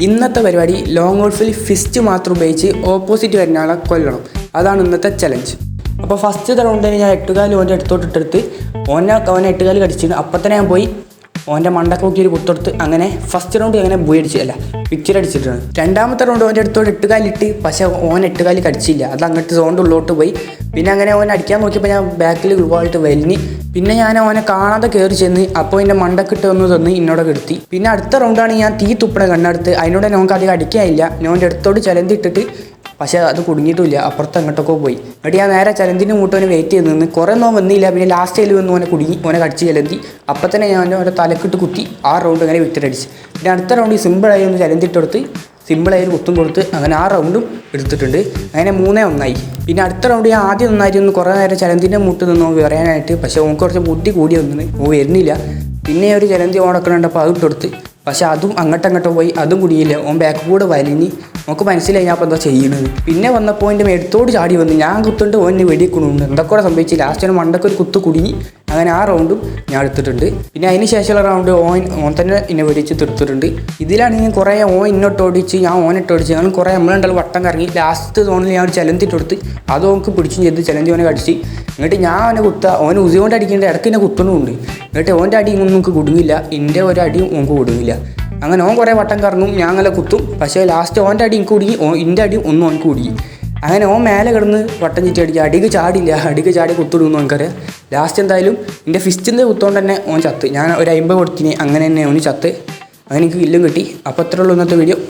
ഇന്നത്തെ പരിപാടി long ഗോൾഫിൽ fist മാത്രം ഉപയോഗിച്ച് ഓപ്പോസിറ്റ് വരുന്ന ആളെ കൊല്ലണം. അതാണ് ഇന്നത്തെ ചലഞ്ച്. അപ്പോൾ ഫസ്റ്റ് റൗണ്ടിന് ഞാൻ എട്ടുകാല് ഓൻ്റെ അടുത്തോട്ടിട്ടെടുത്ത് ഓനെ എട്ടുകാല് കടിച്ചിട്ട് അപ്പം തന്നെ ഞാൻ പോയി ഓൻ്റെ മണ്ടക്ക് നോക്കി ഒരു കുത്തെടുത്ത് അങ്ങനെ ഫസ്റ്റ് റൗണ്ട് അങ്ങനെ ബോയ് അടിച്ചല്ല പിക്ചർ അടിച്ചിട്ടാണ്. രണ്ടാമത്തെ റൗണ്ട് ഓൻ്റെ അടുത്തോട്ട് എട്ടുകാലിട്ട്, പക്ഷേ ഓൻ എട്ടുകാല് കടിച്ചില്ല. അത് അങ്ങോട്ട് സോണിൻ്റെ ഉള്ളോട്ട് പോയി. പിന്നെ അങ്ങനെ ഓനെ അടിക്കാൻ നോക്കിയപ്പോൾ ഞാൻ ബാക്കിൽ ഗ്ലൂവായിട്ട് വലിഞ്ഞ് പിന്നെ ഞാൻ ഓനെ കാണാതെ കയറി ചെന്ന് അപ്പോൾ എൻ്റെ മണ്ടക്കിട്ട് ഒന്ന് തന്ന് ഇന്നോടെ കെടുത്തി. പിന്നെ അടുത്ത റൗണ്ടാണ് ഞാൻ തീ തുപ്പണ കണ്ണെടുത്ത്. അതിനോട് നമുക്ക് അധികം അടിക്കാനില്ല. ഞാൻ ഓൻ്റെ അടുത്തോട്ട് ചലന്തിട്ടിട്ട് പക്ഷേ അത് കുടുങ്ങിയിട്ടില്ല, അപ്പുറത്ത് അങ്ങോട്ടൊക്കെ പോയി. എന്നിട്ട് ഞാൻ നേരെ ചലന്തിൻ്റെ മൂട്ടോനെ വെയിറ്റ് ചെയ്ത് നിന്ന് കുറേ വന്നില്ല. പിന്നെ ലാസ്റ്റ് അതിൽ വന്ന് ഓനെ കുടുങ്ങി, ഓനെ കടിച്ച് ചലന്തി. അപ്പം തന്നെ ഞാൻ ഓൻ്റെ തലക്കിട്ട് കുത്തി ആ റൗണ്ട് അങ്ങനെ വിക്ടറി അടിച്ച്. പിന്നെ അടുത്ത റൗണ്ട് സിമ്പിളായി ഒന്ന് ചലന്തിട്ടെടുത്ത് സിമ്പിളായി ഒരു കുത്തും കൊടുത്ത് അങ്ങനെ ആ റൗണ്ടും എടുത്തിട്ടുണ്ട്. അങ്ങനെ 3-1. പിന്നെ അടുത്ത റൗണ്ട് ഞാൻ ആദ്യം നന്നായിട്ട് ഒന്ന് കുറേ നേരം ചലന്തിൻ്റെ മൂട്ട് നിന്ന് പറയാനായിട്ട്, പക്ഷേ ഓൻ കുറച്ച് ബുദ്ധി കൂടി വന്നിന്, ഓ വരുന്നില്ല. പിന്നെ ഒരു ചലന്തി ഓടക്കണുണ്ടപ്പോൾ അത് ഇട്ടെടുത്ത്, പക്ഷേ അതും അങ്ങോട്ടോ പോയി, അതും കുടിയില്ല. ഓൻ ബാക്ക് കൂടെ വലിഞ്ഞ് നമുക്ക് മനസ്സിലായി ഞാൻ അപ്പോൾ എന്താ ചെയ്യണത്. പിന്നെ വന്നപ്പോൾ എൻ്റെ എടുത്തോട് ചാടി വന്ന് ഞാൻ കുത്തുണ്ട് ഓനെ വെടിക്കുന്നുണ്ട്. എന്തൊക്കെ സംഭവിച്ചു. ലാസ്റ്റ് മണ്ടക്ക് ഒരു കുത്ത് കുടുങ്ങി. അങ്ങനെ ആ റൗണ്ടും ഞാൻ എടുത്തിട്ടുണ്ട്. പിന്നെ അതിന് ശേഷമുള്ള റൗണ്ട് ഓൻ തന്നെ എന്നെ വെടിച്ച് തീർത്തിട്ടുണ്ട്. ഇതിലാണെങ്കിൽ കുറേ ഓൻ ഇന്നോട്ട് ഓടിച്ച് ഞാൻ ഓനിട്ട് ഓടിച്ച് ഞങ്ങൾ കുറേ നമ്മളുണ്ടാവും വട്ടം കറങ്ങി. ലാസ്റ്റ് സോണിൽ ഞാൻ ഒരു ചലന്തിട്ട് കൊടുത്ത് അത് ഓനക്ക് പിടിച്ചും ചെയ്ത് ചലന്തി ഓനെ കടിച്ച്. എന്നിട്ട് ഞാൻ അവനെ കുത്തുക, ഓൻ ഉസി കൊണ്ട് അടിക്കേണ്ട ഇടയ്ക്ക് എന്നെ കുത്തണമുണ്ട്. എന്നിട്ട് ഓൻ്റെ അടിയും ഒന്നും നമുക്ക് കുടുങ്ങില്ല, എൻ്റെ ഒരു അടിയും ഓനക്ക് കുടുങ്ങില്ല. അങ്ങനെ ഓൻ കുറേ വട്ടം കറങ്ങും, ഞാൻ അങ്ങനെ കുത്തും. പക്ഷേ ലാസ്റ്റ് ഓൻ്റെ അടി എനിക്ക് കുടുങ്ങി, എൻ്റെ അടി ഒന്നും ഓനക്ക് കുടുങ്ങി. അങ്ങനെ ഓൻ മേലെ കിടന്ന് വട്ടം ചുറ്റി അടിക്കുക, അടിക്ക് ചാടില്ല, അടിക്ക് ചാടി കുത്തിടുന്നു എനിക്കറിയാം. ലാസ്റ്റ് എന്തായാലും എൻ്റെ ഫിസ്റ്റിൻ്റെ കുത്തോണ്ട് തന്നെ ഓൻ ചത്ത്. ഞാൻ ഒരു 50 കൊടുത്തിന്, അങ്ങനെ തന്നെ ഓന് ചത്ത്. അങ്ങനെ എനിക്ക് കില്ലും കിട്ടി. അപ്പോൾ അത്രേ ഉള്ളൂ ഇന്നത്തെ വീഡിയോ.